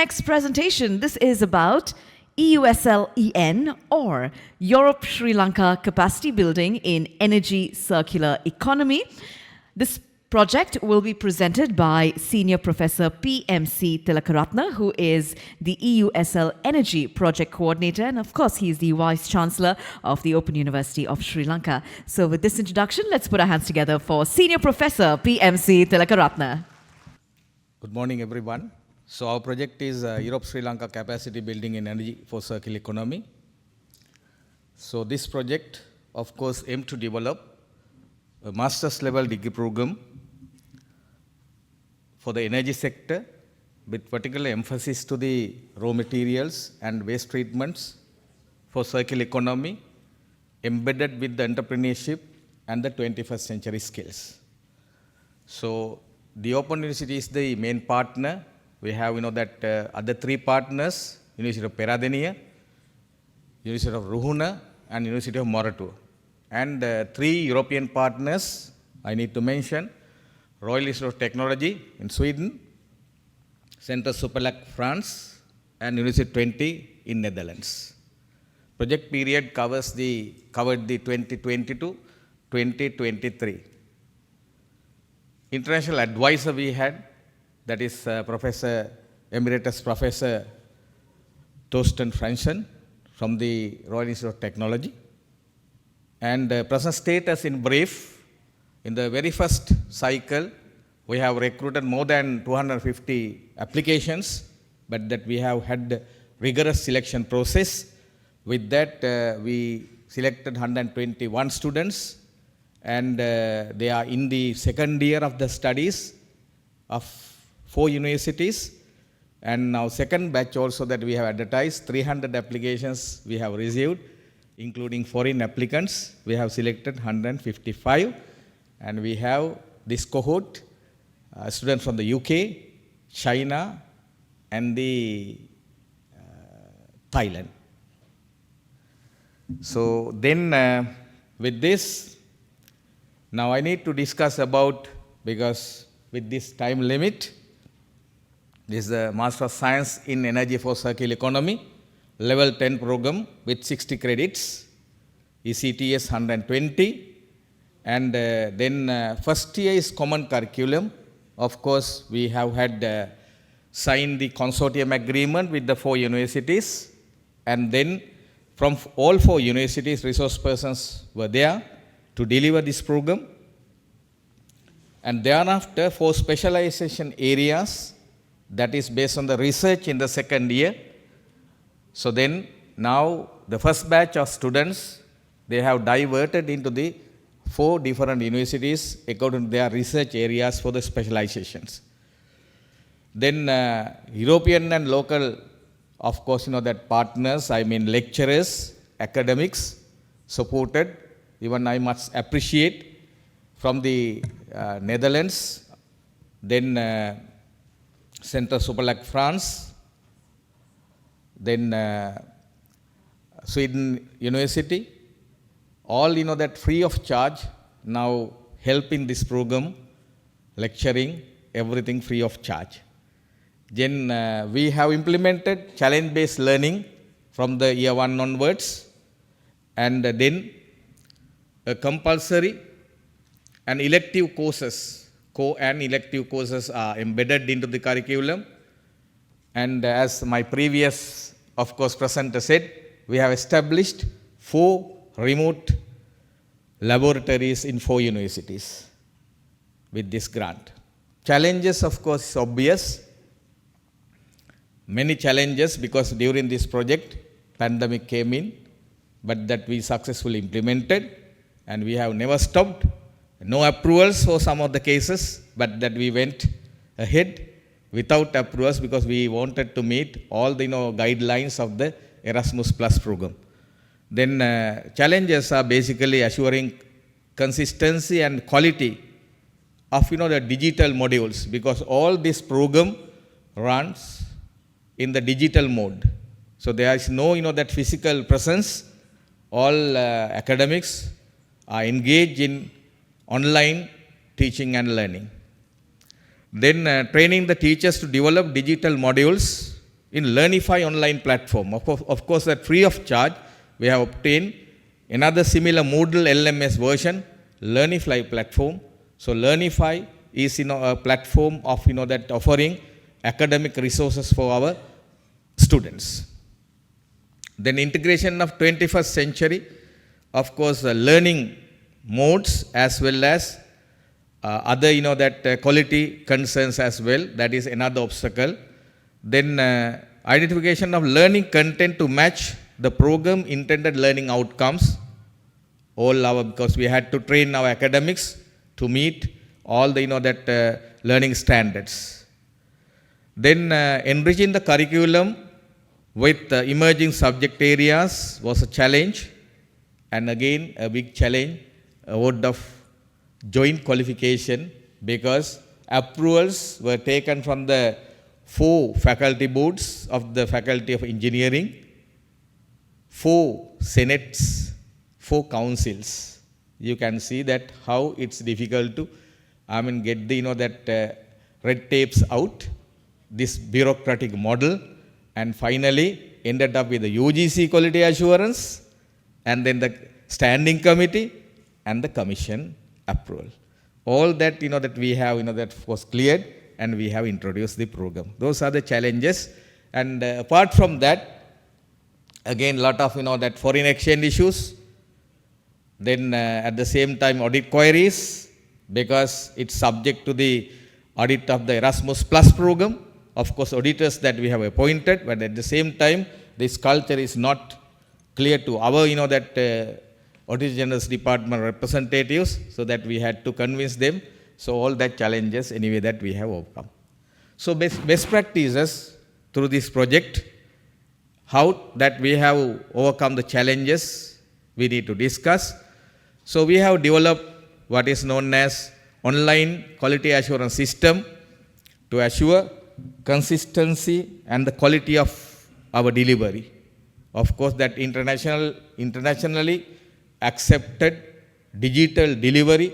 Next presentation, this is about EUSL EN or Europe Sri Lanka Capacity Building in Energy Circular Economy. This project will be presented by Senior Professor PMC Tilakaratne, who is the EUSL Energy Project Coordinator, and of course he is the Vice Chancellor of the Open University of Sri Lanka. So with this introduction, let's put our hands together for Senior Professor PMC Tilakaratne. Good morning, everyone. So our project is Europe Sri Lanka Capacity Building in Energy for Circular Economy. So this project, of course, aims to develop a master's level degree program for the energy sector with particular emphasis to the raw materials and waste treatments for circular economy embedded with the entrepreneurship and the 21st century skills. So the Open University is the main partner. We have, other three partners, University of Peradeniya, University of Ruhuna, and University of Moratuwa. And three European partners, I need to mention, Royal Institute of Technology in Sweden, Centre Supélec France, and University 20 in Netherlands. Project period covered the 2022-2023. International advisor we had, that is Emeritus Professor Thorsten Franzen from the Royal Institute of Technology. And present status in brief, in the very first cycle, we have recruited more than 250 applications, but that we have had rigorous selection process. With that, we selected 121 students, and they are in the second year of the studies of 4 universities, and now second batch also that we have advertised, 300 applications we have received, including foreign applicants. We have selected 155, and we have this cohort, students from the UK, China, and the Thailand. So then with this, now I need to discuss about, because with this time limit, this is the Master of Science in Energy for Circular Economy, level 10 program with 60 credits, ECTS 120, and then first year is common curriculum. Of course, we have had signed the consortium agreement with the 4 universities, and then from all 4 universities, resource persons were there to deliver this program. And thereafter, 4 specialization areas, that is based on the research in the second year. So then, now the first batch of students, they have diverted into the 4 different universities according to their research areas for the specializations. Then European and local, of course, that partners, I mean lecturers, academics, supported. Even I must appreciate from the Netherlands, then Centre Supélec France, then Sweden University, all that free of charge, now help in this program, lecturing, everything free of charge. Then we have implemented challenge-based learning from the year 1 onwards, and then a compulsory and elective courses, and elective courses are embedded into the curriculum. And as my previous, of course, presenter said, we have established 4 remote laboratories in 4 universities with this grant. Challenges, of course, is obvious. Many challenges, because during this project, pandemic came in, but that we successfully implemented, and we have never stopped. No approvals for some of the cases, but that we went ahead without approvals because we wanted to meet all the guidelines of the Erasmus Plus program. Then challenges are basically assuring consistency and quality of the digital modules, because all this program runs in the digital mode. So there is no that physical presence. All academics are engaged in online teaching and learning. Then training the teachers to develop digital modules in Learnify online platform. Of course, that free of charge, we have obtained another similar Moodle LMS version, Learnify platform. So Learnify is a platform of that offering academic resources for our students. Then integration of 21st century, of course, learning modes as well as other that quality concerns as well. That is another obstacle. Then identification of learning content to match the program intended learning outcomes. Because we had to train our academics to meet all the learning standards. Then enriching the curriculum with emerging subject areas was a challenge, and again a big challenge, a word of joint qualification, because approvals were taken from the 4 faculty boards of the Faculty of Engineering, 4 senates, 4 councils. You can see that how it's difficult to get the red tapes out, this bureaucratic model, and finally ended up with the UGC quality assurance, and then the standing committee and the commission approval. All that that we have that was cleared, and we have introduced the program. Those are the challenges. And apart from that, again lot of that foreign exchange issues. Then at the same time audit queries, because it's subject to the audit of the Erasmus Plus program. Of course, auditors that we have appointed, but at the same time, this culture is not clear to our that Auditor General's Department representatives, so that we had to convince them. So all that challenges anyway that we have overcome. So best practices through this project, how that we have overcome the challenges we need to discuss. So we have developed what is known as online quality assurance system to assure consistency and the quality of our delivery. Of course, that internationally accepted digital delivery,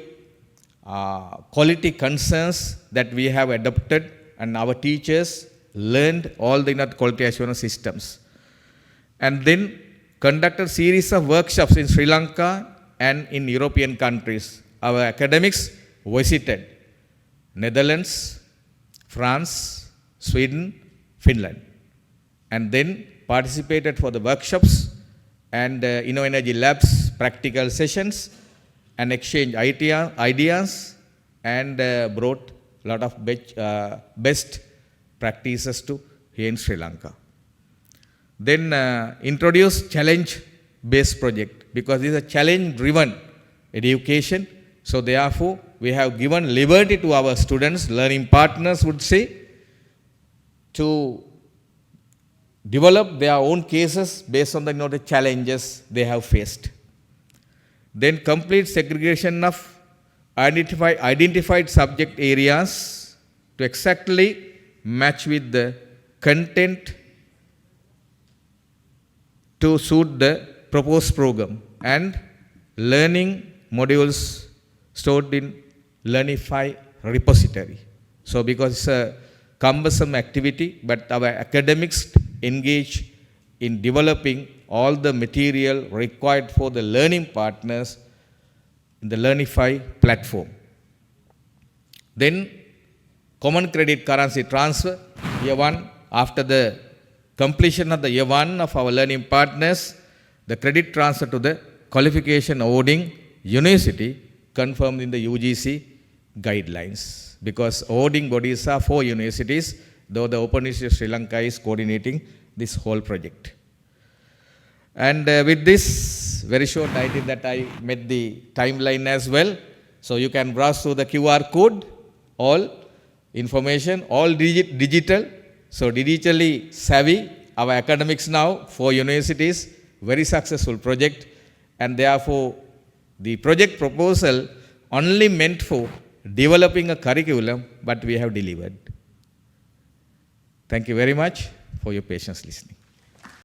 quality concerns that we have adopted, and our teachers learned all the quality assurance systems. And then conducted series of workshops in Sri Lanka and in European countries. Our academics visited Netherlands, France, Sweden, Finland, and then participated for the workshops and InnoEnergy Labs practical sessions, and exchanged ideas, and brought a lot of best practices to here in Sri Lanka. Then introduced challenge-based project, because this is a challenge-driven education. So therefore, we have given liberty to our students, learning partners would say, to develop their own cases based on the challenges they have faced. Then complete segregation of identified subject areas to exactly match with the content to suit the proposed program, and learning modules stored in Learnify repository. So because it's a cumbersome activity, but our academics engage in developing all the material required for the learning partners in the Learnify platform. Then common credit currency transfer, year 1, after the completion of the year 1 of our learning partners, the credit transfer to the qualification awarding university confirmed in the UGC guidelines, because awarding bodies are 4 universities, though the Open University of Sri Lanka is coordinating this whole project. And with this very short, I think that I met the timeline as well. So you can browse through the QR code, all information, all digital. So digitally savvy, our academics now, 4 universities, very successful project. And therefore, the project proposal only meant for developing a curriculum, but we have delivered. Thank you very much for your patience listening.